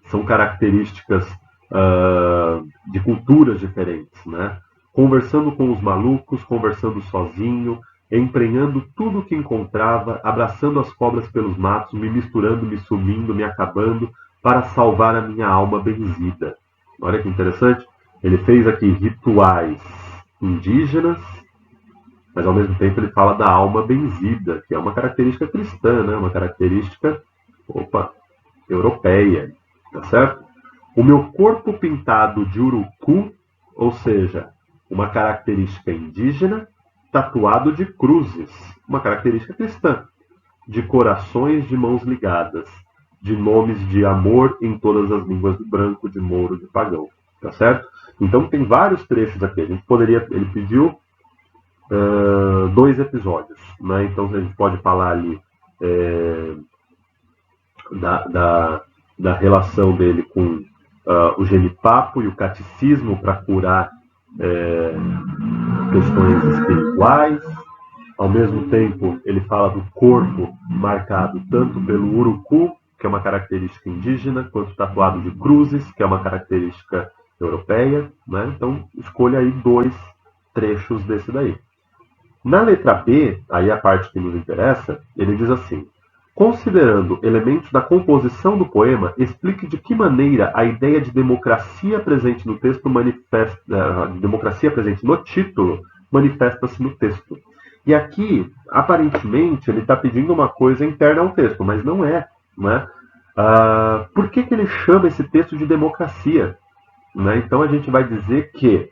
São características de culturas diferentes, né? Conversando com os malucos, conversando sozinho, emprenhando tudo o que encontrava, abraçando as cobras pelos matos, me misturando, me sumindo, me acabando, para salvar a minha alma benzida. Olha que interessante. Ele fez aqui rituais indígenas, mas ao mesmo tempo ele fala da alma benzida, que é uma característica cristã, né? Uma característica europeia, tá certo? O meu corpo pintado de urucu, ou seja, uma característica indígena, tatuado de cruzes, uma característica cristã. de corações de mãos ligadas, de nomes de amor em todas as línguas do branco, de mouro, de pagão. Tá certo? Então tem vários trechos aqui. A gente poderia, ele pediu 2 episódios, né? Então a gente pode falar ali da relação dele com o genipapo e o catecismo para curar questões espirituais. Ao mesmo tempo, ele fala do corpo marcado tanto pelo urucu, que é uma característica indígena, quanto tatuado de cruzes, que é uma característica europeia, né? Então, escolha aí 2 trechos desse daí. Na letra B, aí a parte que nos interessa, ele diz assim: considerando elementos da composição do poema, explique de que maneira a ideia de democracia presente no texto democracia presente no título manifesta-se no texto. E aqui, aparentemente, ele está pedindo uma coisa interna ao texto, mas não é, né? Por que ele chama esse texto de democracia? Né? Então a gente vai dizer que,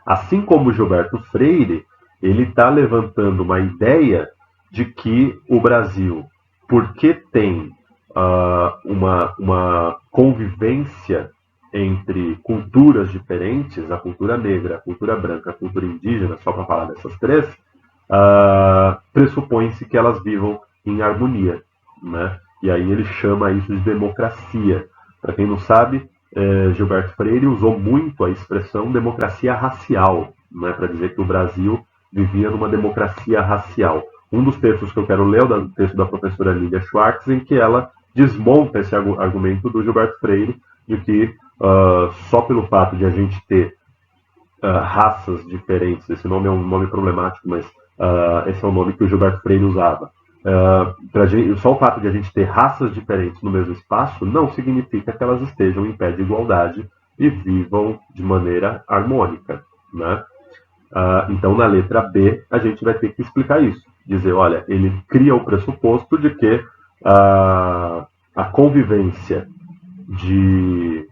assim como Gilberto Freire, ele está levantando uma ideia de que o Brasil, porque tem uma convivência entre culturas diferentes, a cultura negra, a cultura branca, a cultura indígena, só para falar dessas 3, pressupõe-se que elas vivam em harmonia, né? E aí ele chama isso de democracia. Para quem não sabe, Gilberto Freire usou muito a expressão democracia racial, né, para dizer que o Brasil vivia numa democracia racial. Um dos textos que eu quero ler é o texto da professora Lídia Schwartz, em que ela desmonta esse argumento do Gilberto Freire, de que só pelo fato de a gente ter raças diferentes, esse nome é um nome problemático, mas esse é o nome que o Gilberto Freire usava, só o fato de a gente ter raças diferentes no mesmo espaço não significa que elas estejam em pé de igualdade e vivam de maneira harmônica, né? Então, na letra B, a gente vai ter que explicar isso. Dizer, olha, ele cria o pressuposto de que a convivência de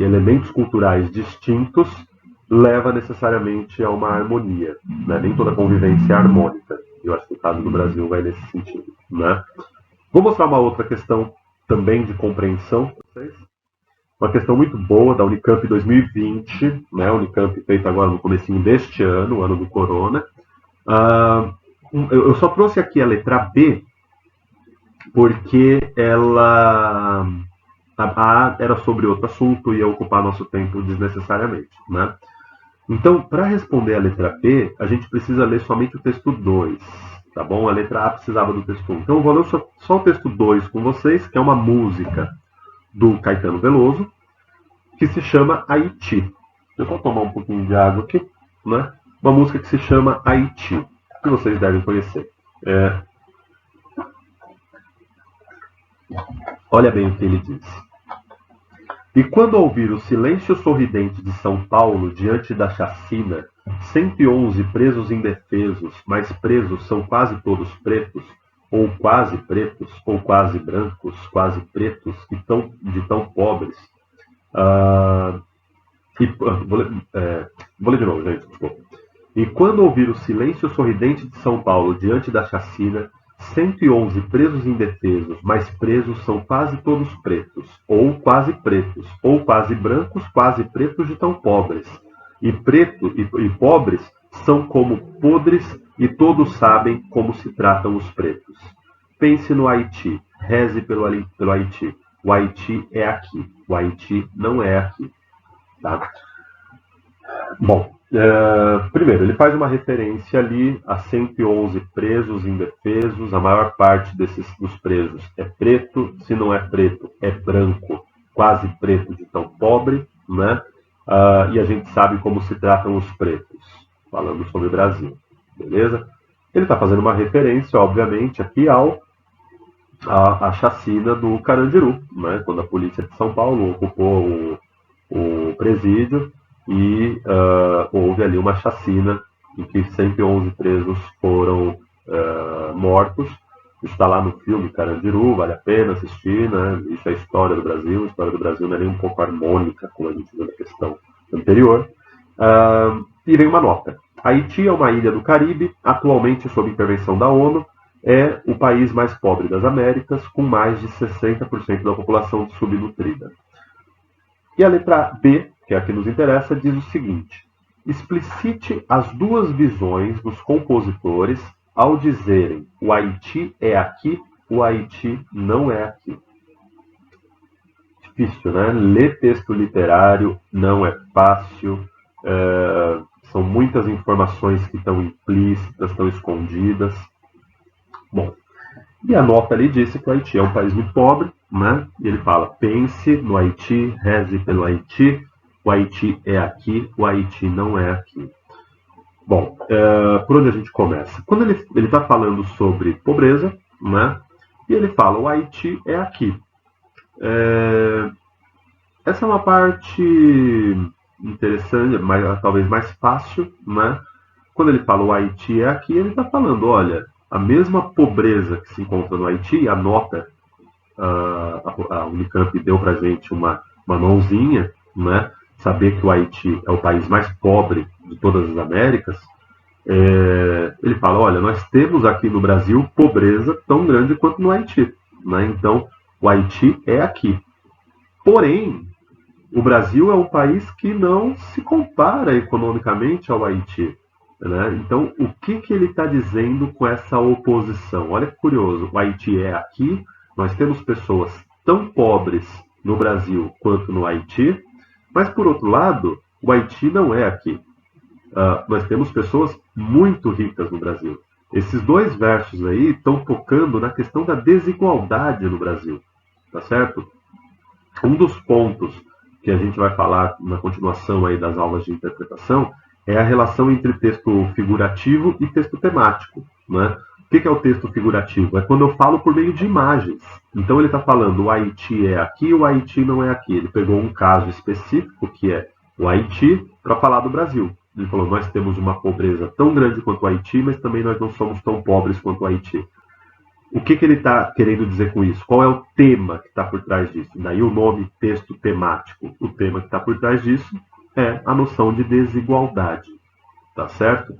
elementos culturais distintos leva necessariamente a uma harmonia, né? Nem toda convivência é harmônica. Eu acho que o caso do Brasil vai nesse sentido, né? Vou mostrar uma outra questão também de compreensão para vocês. Uma questão muito boa da Unicamp 2020, né? Unicamp feita agora no comecinho deste ano, o ano do corona. Eu só trouxe aqui a letra B porque ela a A era sobre outro assunto e ia ocupar nosso tempo desnecessariamente, né? Então, para responder a letra B, a gente precisa ler somente o texto 2, tá bom? A letra A precisava do texto 1. Então, eu vou ler só o texto 2 com vocês, que é uma música do Caetano Veloso, que se chama Haiti. Deixa eu só tomar um pouquinho de água aqui, né? Uma música que se chama Haiti, que vocês devem conhecer. Olha bem o que ele diz. E quando ouvir o silêncio sorridente de São Paulo diante da chacina, 111 presos indefesos, mas presos são quase todos pretos, ou quase brancos, quase pretos, de tão pobres. Vou ler de novo, gente, desculpa. E quando ouvir o silêncio sorridente de São Paulo diante da chacina, 111 presos indefesos, mas presos são quase todos pretos, ou quase brancos, quase pretos de tão pobres. E preto e pobres são como podres e todos sabem como se tratam os pretos. Pense no Haiti, reze pelo Haiti. O Haiti é aqui, o Haiti não é aqui. Tá? Bom, primeiro, ele faz uma referência ali a 111 presos indefesos. A maior parte dos presos é preto, se não é preto, é branco, quase preto de tão pobre, né? E a gente sabe como se tratam os pretos, falando sobre o Brasil, beleza? Ele está fazendo uma referência, obviamente, aqui à chacina do Carandiru, né? Quando a polícia de São Paulo ocupou o presídio, e houve ali uma chacina em que 111 presos foram mortos. Está lá no filme Carandiru, vale a pena assistir, né? Isso é a história do Brasil. A história do Brasil não é nem um pouco harmônica, como a gente viu na questão anterior. E vem uma nota. Haiti é uma ilha do Caribe, atualmente sob intervenção da ONU, é o país mais pobre das Américas, com mais de 60% da população subnutrida. E a letra B, que é a que nos interessa, diz o seguinte: explicite as duas visões dos compositores ao dizerem o Haiti é aqui, o Haiti não é aqui. Difícil, né? Ler texto literário não é fácil, são muitas informações que estão implícitas, estão escondidas. Bom, e a nota ali disse que o Haiti é um país muito pobre, né? E ele fala: pense no Haiti, reze pelo Haiti, o Haiti é aqui, o Haiti não é aqui. Bom, por onde a gente começa? Quando ele está falando sobre pobreza, né? E ele fala: o Haiti é aqui. Essa é uma parte interessante, mas talvez mais fácil, né? Quando ele fala o Haiti é aqui, ele está falando: olha, a mesma pobreza que se encontra no Haiti, a nota, a Unicamp deu para a gente uma mãozinha, né? Saber que o Haiti é o país mais pobre de todas as Américas. Ele fala: olha, nós temos aqui no Brasil pobreza tão grande quanto no Haiti, né? Então, o Haiti é aqui. Porém, o Brasil é um país que não se compara economicamente ao Haiti. Né? Então, o que ele está dizendo com essa oposição? Olha que curioso, o Haiti é aqui, nós temos pessoas tão pobres no Brasil quanto no Haiti, mas, por outro lado, o Haiti não é aqui. Nós temos pessoas muito ricas no Brasil. Esses dois versos aí estão tocando na questão da desigualdade no Brasil, tá certo? Um dos pontos que a gente vai falar na continuação aí das aulas de interpretação é a relação entre texto figurativo e texto temático. Né? O que é o texto figurativo? É quando eu falo por meio de imagens. Então ele está falando: o Haiti é aqui, o Haiti não é aqui. Ele pegou um caso específico, que é o Haiti, para falar do Brasil. Ele falou: nós temos uma pobreza tão grande quanto o Haiti, mas também nós não somos tão pobres quanto o Haiti. O que ele está querendo dizer com isso? Qual é o tema que está por trás disso? Daí o nome texto temático. O tema que está por trás disso é a noção de desigualdade. Tá certo?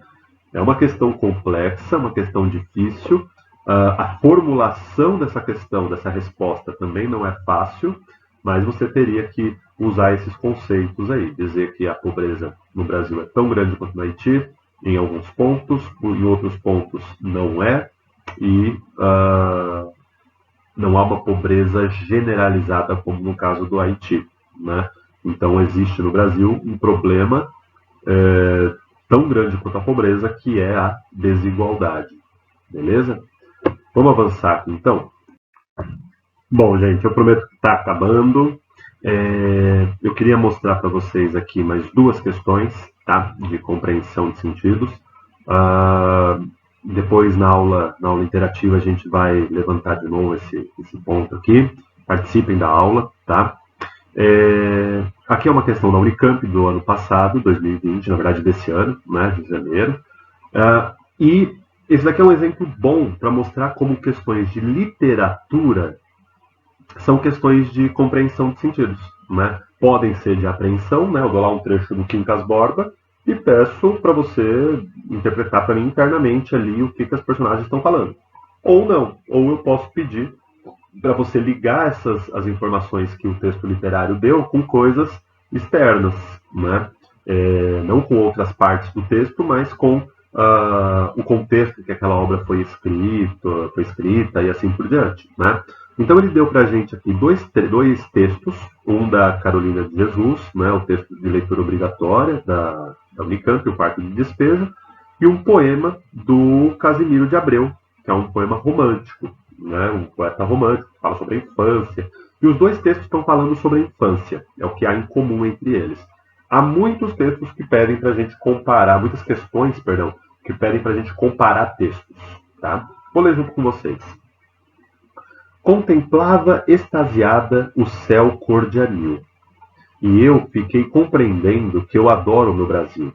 É uma questão complexa, uma questão difícil. A formulação dessa questão, dessa resposta, também não é fácil, mas você teria que usar esses conceitos aí. Dizer que a pobreza no Brasil é tão grande quanto no Haiti, em alguns pontos, em outros pontos não é. E não há uma pobreza generalizada como no caso do Haiti. Né? Então existe no Brasil um problema tão grande quanto a pobreza, que é a desigualdade. Beleza? Vamos avançar aqui então? Bom, gente, eu prometo que está acabando. Eu queria mostrar para vocês aqui mais duas questões, tá? De compreensão de sentidos. Depois, na aula interativa, a gente vai levantar de novo esse ponto aqui. Participem da aula, tá? Aqui é uma questão da Unicamp do ano passado, 2020, na verdade desse ano, né, de janeiro. E esse daqui é um exemplo bom para mostrar como questões de literatura são questões de compreensão de sentidos. Né? Podem ser de apreensão, né? Eu dou lá um trecho do Quincas Borba e peço para você interpretar para mim internamente ali o que as personagens estão falando. Ou não, ou eu posso pedir para você ligar as informações que o texto literário deu com coisas externas, né? Não com outras partes do texto, mas com o contexto que aquela obra foi escrita e assim por diante. Né? Então ele deu para a gente aqui dois textos, um da Carolina de Jesus, né, o texto de leitura obrigatória da Unicamp, o Quarto de Despejo, e um poema do Casimiro de Abreu, que é um poema romântico, né, um poeta romântico que fala sobre a infância. E os dois textos estão falando sobre a infância, é o que há em comum entre eles. Há muitos textos que pedem para a gente comparar, muitas questões, perdão, que pedem para a gente comparar textos. Tá? Vou ler junto com vocês. Contemplava extasiada o céu cor de anil, e eu fiquei compreendendo que eu adoro o meu Brasil.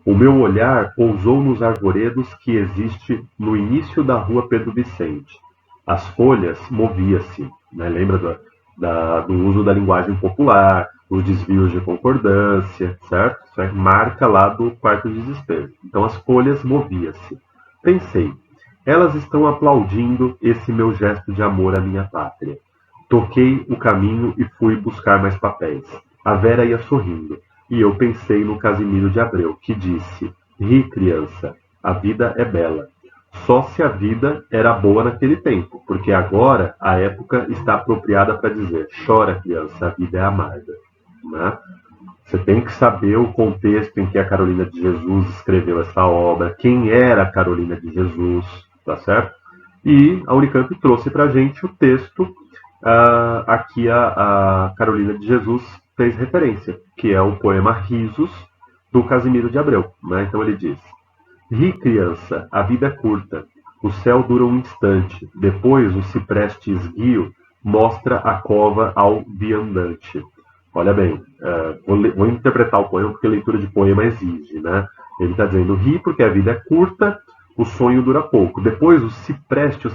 O meu olhar pousou nos arvoredos que existe no início da rua Pedro Vicente. As folhas movia-se, né? Lembra do uso da linguagem popular, os desvios de concordância, certo? Isso é marca lá do quarto de desespero. Então as folhas moviam-se. Pensei, Elas estão aplaudindo esse meu gesto de amor à minha pátria. Toquei o caminho e fui buscar mais papéis. A Vera ia sorrindo, e eu pensei no Casimiro de Abreu, que disse: ri, criança, a vida é bela. Só se a vida era boa naquele tempo, porque agora a época está apropriada para dizer: chora, criança, a vida é amarga. Né? Você tem que saber o contexto em que a Carolina de Jesus escreveu essa obra, quem era a Carolina de Jesus, tá certo? E a Unicamp trouxe para a gente o texto a que a Carolina de Jesus fez referência, que é o poema Risos, do Casimiro de Abreu. Né? Então ele diz: ri, criança, a vida é curta, o céu dura um instante, depois o cipreste esguio mostra a cova ao viandante. Olha bem, vou interpretar o poema porque a leitura de poema exige, né? Ele está dizendo: ri porque a vida é curta, o sonho dura pouco. Depois o cipreste,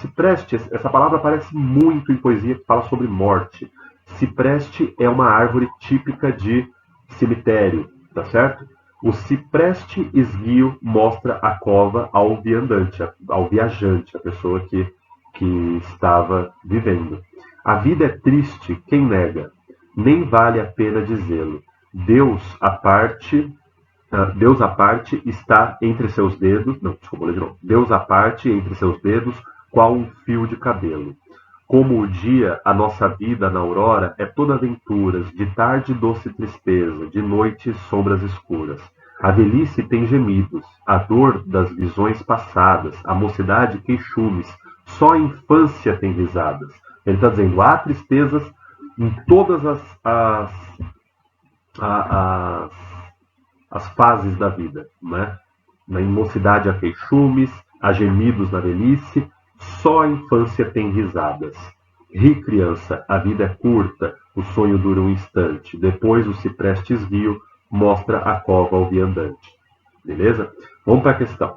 essa palavra aparece muito em poesia que fala sobre morte. Cipreste é uma árvore típica de cemitério, tá certo? O cipreste esguio mostra a cova ao viandante, ao viajante, a pessoa que estava vivendo. A vida é triste, quem nega? Nem vale a pena dizê-lo. Deus Deus à parte está entre seus dedos. Não, desculpa, vou ler de novo. Deus à parte entre seus dedos, qual um fio de cabelo. Como o dia, a nossa vida na aurora é toda aventuras, de tarde doce tristeza, de noite sombras escuras. A velhice tem gemidos, a dor das visões passadas, a mocidade queixumes, só a infância tem risadas. Ele está dizendo: há tristezas em todas as, as fases da vida, né? Na mocidade há queixumes, há gemidos na velhice, só a infância tem risadas. Ri, criança, a vida é curta, o sonho dura um instante, depois o cipreste esguio mostra a cova ao viandante. Beleza? Vamos para a questão.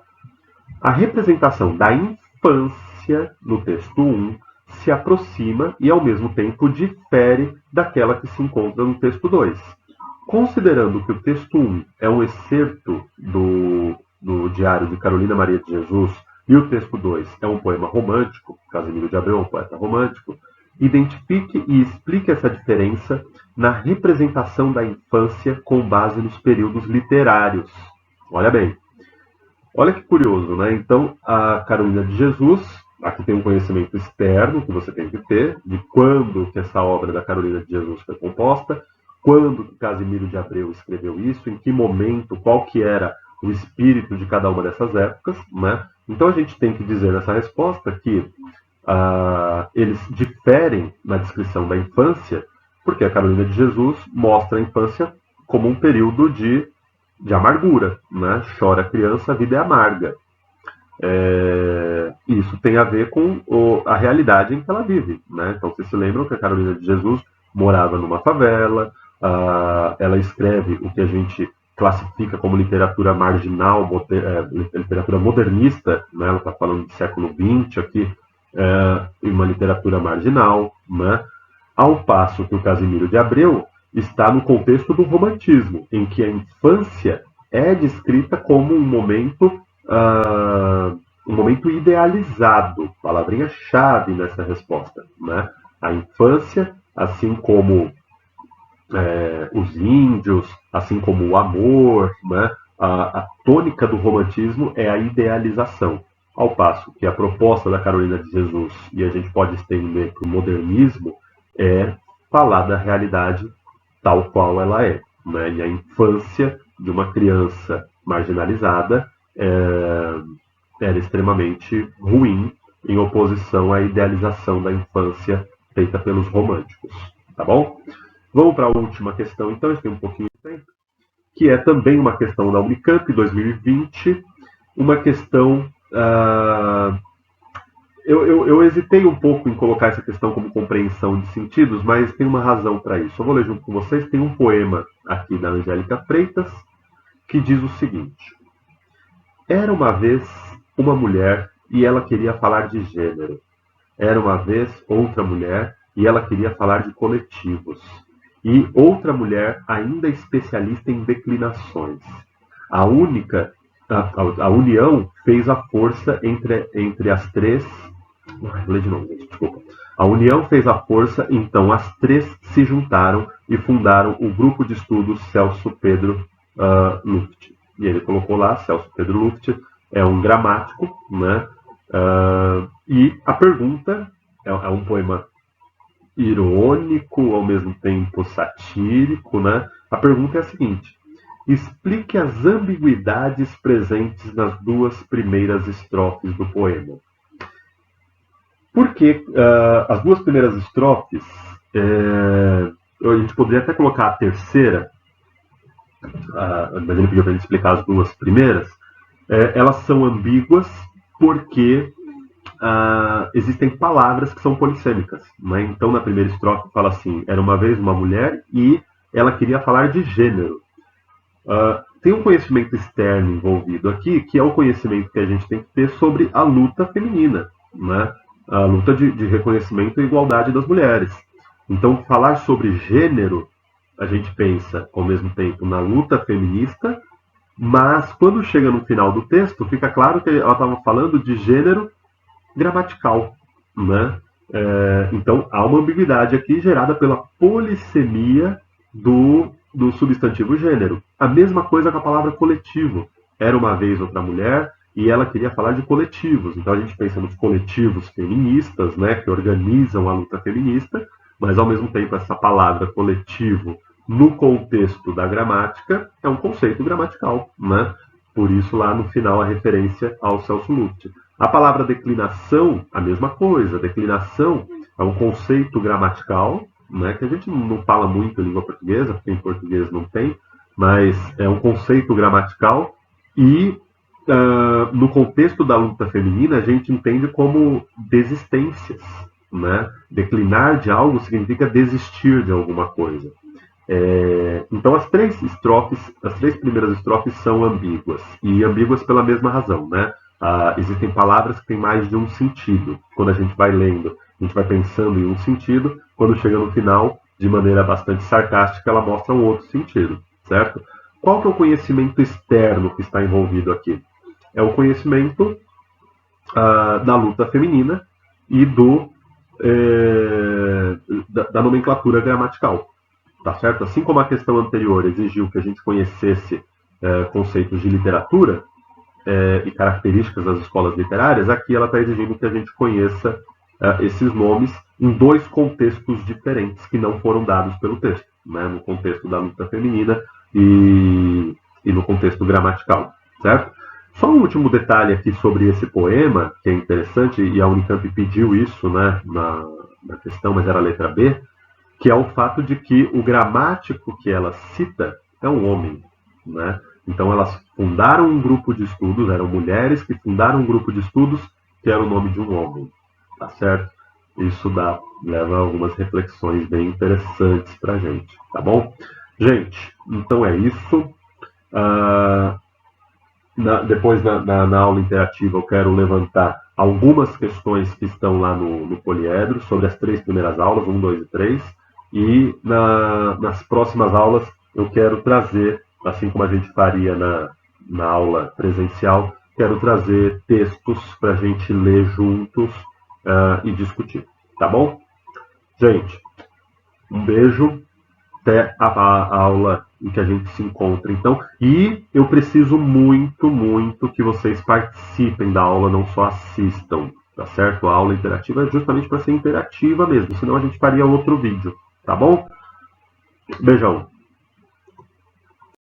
A representação da infância no texto 1 se aproxima e, ao mesmo tempo, difere daquela que se encontra no texto 2. Considerando que o texto 1 é um excerto do Diário de Carolina Maria de Jesus e o texto 2 é um poema romântico, Casimiro de Abreu é um poeta romântico, identifique e explique essa diferença na representação da infância com base nos períodos literários. Olha bem, olha que curioso, né? Então, a Carolina de Jesus, aqui tem um conhecimento externo que você tem que ter, de quando que essa obra da Carolina de Jesus foi composta, quando que Casimiro de Abreu escreveu isso, em que momento, qual que era o espírito de cada uma dessas épocas, né? Então a gente tem que dizer nessa resposta que eles diferem na descrição da infância, porque a Carolina de Jesus mostra a infância como um período de amargura, né? Chora a criança, a vida é amarga. Isso tem a ver com a realidade em que ela vive, né? Então vocês se lembram que a Carolina de Jesus morava numa favela, ela escreve o que a gente classifica como literatura marginal, literatura modernista, né? Ela está falando do século XX aqui, uma literatura marginal, né? Ao passo que o Casimiro de Abreu está no contexto do romantismo, em que a infância é descrita como um momento idealizado, palavrinha-chave nessa resposta, né? A infância, assim como os índios, assim como o amor, né? A tônica do romantismo é a idealização. Ao passo que a proposta da Carolina de Jesus, e a gente pode estender para o modernismo, é falar da realidade tal qual ela é. Né? E a infância de uma criança marginalizada era extremamente ruim, em oposição à idealização da infância feita pelos românticos. Tá bom? Vamos para a última questão, então, a gente tem um pouquinho de tempo, que é também uma questão da Unicamp 2020, uma questão. Eu hesitei um pouco em colocar essa questão como compreensão de sentidos, mas tem uma razão para isso. Eu vou ler junto com vocês. Tem um poema aqui da Angélica Freitas que diz o seguinte: era uma vez uma mulher e ela queria falar de gênero. Era uma vez outra mulher e ela queria falar de coletivos. E outra mulher ainda especialista em declinações. A única a união fez a força entre as três. Vou ler de novo, desculpa. A união fez a força, então as três se juntaram e fundaram o grupo de estudos Celso Pedro Luft. E ele colocou lá, Celso Pedro Luft é um gramático, né? E a pergunta é um poema irônico, ao mesmo tempo satírico, né? A pergunta é a seguinte: explique as ambiguidades presentes nas duas primeiras estrofes do poema. Porque as duas primeiras estrofes, a gente poderia até colocar a terceira, mas ele pediu para a gente explicar as duas primeiras, elas são ambíguas porque existem palavras que são polissêmicas. Né? Então, na primeira estrofe fala assim: era uma vez uma mulher e ela queria falar de gênero. Tem um conhecimento externo envolvido aqui, que é o conhecimento que a gente tem que ter sobre a luta feminina, né? A luta de reconhecimento e igualdade das mulheres. Então, falar sobre gênero, a gente pensa, ao mesmo tempo, na luta feminista, mas quando chega no final do texto, fica claro que ela estava falando de gênero gramatical, né? Então, há uma ambiguidade aqui gerada pela polissemia do substantivo gênero. A mesma coisa com a palavra coletivo. Era uma vez outra mulher e ela queria falar de coletivos. Então a gente pensa nos coletivos feministas, né, que organizam a luta feminista, mas ao mesmo tempo essa palavra coletivo, no contexto da gramática, é um conceito gramatical, né? Por isso lá no final a referência ao Celso Luft. A palavra declinação, a mesma coisa. Declinação é um conceito gramatical, né, que a gente não fala muito em língua portuguesa, porque em português não tem, mas é um conceito gramatical e no contexto da luta feminina a gente entende como desistências. Né? Declinar de algo significa desistir de alguma coisa. Então as três primeiras estrofes são ambíguas, e ambíguas pela mesma razão. Né? Existem palavras que têm mais de um sentido. Quando a gente vai lendo, a gente vai pensando em um sentido, quando chega no final, de maneira bastante sarcástica, ela mostra um outro sentido, certo? Qual que é o conhecimento externo que está envolvido aqui? É o conhecimento da luta feminina e da nomenclatura gramatical, tá certo? Assim como a questão anterior exigiu que a gente conhecesse conceitos de literatura e características das escolas literárias, aqui ela está exigindo que a gente conheça esses nomes em dois contextos diferentes que não foram dados pelo texto, né? No contexto da luta feminina e no contexto gramatical, certo? Só um último detalhe aqui sobre esse poema, que é interessante, e a Unicamp pediu isso, né, na questão, mas era a letra B, que é o fato de que o gramático que ela cita é um homem, né? Então elas fundaram um grupo de estudos, eram mulheres que fundaram um grupo de estudos que era o nome de um homem, tá certo? Isso leva a algumas reflexões bem interessantes pra gente, tá bom? Gente, então é isso. Depois na aula interativa eu quero levantar algumas questões que estão lá no poliedro sobre as três primeiras aulas, 1, 2 e 3, e nas próximas aulas eu quero trazer, assim como a gente faria na aula presencial, quero trazer textos para a gente ler juntos e discutir, tá bom? Gente, um beijo, até a aula em que a gente se encontra, então. E eu preciso muito, muito que vocês participem da aula, não só assistam, tá certo? A aula interativa é justamente para ser interativa mesmo, senão a gente faria outro vídeo, tá bom? Beijão!